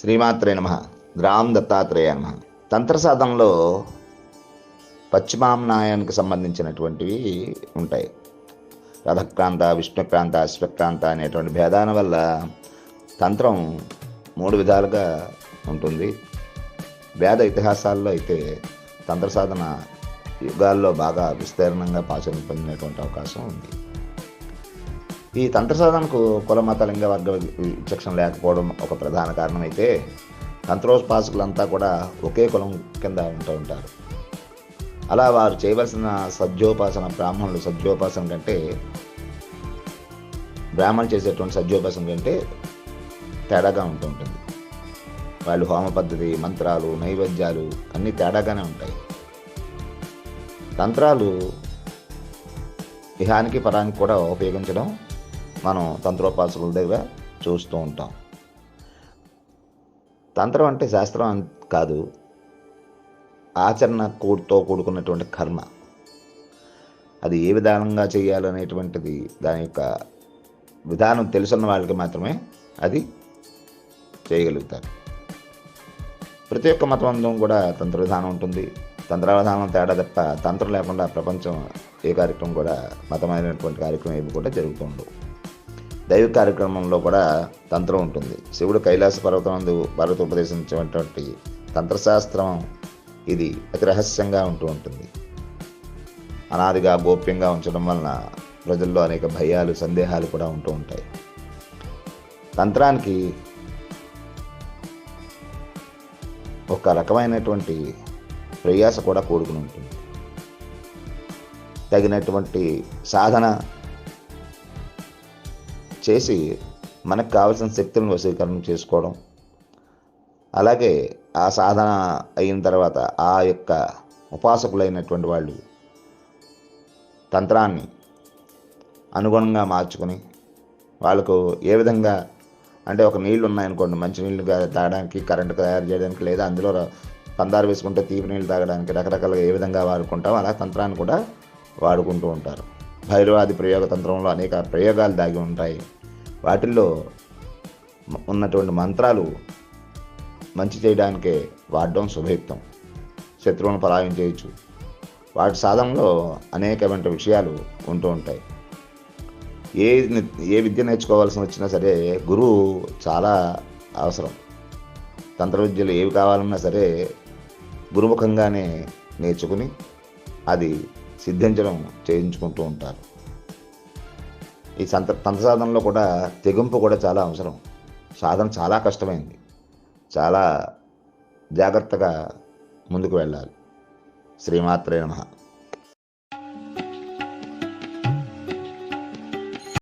శ్రీమాత్రే నమ. గ్రామ్ దత్తాత్రేయ నమ. తంత్ర సాధనలో పశ్చిమామ్నాయానికి సంబంధించినటువంటివి ఉంటాయి. రథక్రాంత, విష్ణుక్రాంత, అశ్వక్రాంత అనేటువంటి భేదాల వల్ల తంత్రం 3 విధాలుగా ఉంటుంది. వేద ఇతిహాసాల్లో అయితే తంత్ర సాధన యుగాల్లో బాగా విస్తీర్ణంగా ప్రాచుర్యం పొందినటువంటి అవకాశం ఉంది. ఈ తంత్ర సాధనకు కుల మత లింగ వర్గ విచక్షణ లేకపోవడం ఒక ప్రధాన కారణమైతే, తంత్రోపాసకులంతా కూడా ఒకే కులం కింద ఉంటూ ఉంటారు. అలా వారు చేయవలసిన సజ్జోపాసన, బ్రాహ్మణులు సజ్జోపాసన కంటే బ్రాహ్మణులు చేసేటువంటి సజ్జోపాసన కంటే తేడాగా ఉంటూ ఉంటుంది. వాళ్ళు హోమ పద్ధతి, మంత్రాలు, నైవేద్యాలు అన్నీ తేడాగానే ఉంటాయి. తంత్రాలు ఇహానికి పరానికి కూడా ఉపయోగించడం మనం తంత్రోపాసకుల దగ్గర చూస్తూ ఉంటాం. తంత్రం అంటే శాస్త్రం కాదు, ఆచరణ కూడుకున్నటువంటి కర్మ. అది ఏ విధానంగా చేయాలనేటువంటిది దాని యొక్క విధానం తెలుసున్న వాళ్ళకి మాత్రమే అది చేయగలుగుతారు. ప్రతి ఒక్క మతబంధం కూడా తంత్ర విధానం ఉంటుంది. తంత్ర విధానం తేడా తప్ప తంత్రం లేకుండా ప్రపంచం ఏ కార్యక్రమం కూడా, మతమైనటువంటి కార్యక్రమం ఏమి కూడా జరుగుతూ ఉండవు. దైవ కార్యక్రమంలో కూడా తంత్రం ఉంటుంది. శివుడు కైలాస పర్వతమందు భారత ఉపదేశించినటువంటి తంత్రశాస్త్రం ఇది అతి రహస్యంగా ఉంటూ ఉంటుంది. అనాదిగా గోప్యంగా ఉంచడం వలన ప్రజల్లో అనేక భయాలు, సందేహాలు కూడా ఉంటూ ఉంటాయి. తంత్రానికి ఒక రకమైనటువంటి ప్రయాస కూడా కూడుకుని ఉంటుంది. తగినటువంటి సాధన చేసి మనకు కావలసిన శక్తులను వశీకరణ చేసుకోవడం, అలాగే ఆ సాధన అయిన తర్వాత ఆ యొక్క ఉపాసకులైనటువంటి వాళ్ళు తంత్రాన్ని అనుగుణంగా మార్చుకొని వాళ్ళకు ఏ విధంగా అంటే, ఒక నీళ్లు ఉన్నాయనుకోండి, మంచి నీళ్లు తాగడానికి, కరెంటు తయారు చేయడానికి, లేదా అందులో పందారు వేసుకుంటే తీపి నీళ్ళు తాగడానికి రకరకాలుగా ఏ విధంగా వాడుకుంటాం అలా తంత్రాన్ని కూడా వాడుకుంటూ ఉంటారు. భైరవాది ప్రయోగ తంత్రంలో అనేక ప్రయోగాలు దాగి ఉంటాయి. వాటిల్లో ఉన్నటువంటి మంత్రాలు మంచి చేయడానికే వాడడం శుభయుక్తం. శత్రువులను పలాయం చేయొచ్చు. వాటి సాధనలో అనేకమైన విషయాలు ఉంటూ ఉంటాయి. ఏ విద్య నేర్చుకోవాల్సి వచ్చినా సరే గురువు చాలా అవసరం. తంత్ర విద్యలు ఏవి కావాలన్నా సరే గురుముఖంగానే నేర్చుకుని అది సిద్ధించడం చేయించుకుంటూ ఉంటారు. ఈ తంత్ర సాధనలో కూడా తెగింపు కూడా చాలా అవసరం. సాధన చాలా కష్టమైంది. చాలా జాగ్రత్తగా ముందుకు వెళ్ళాలి. శ్రీమాత్రే నమః.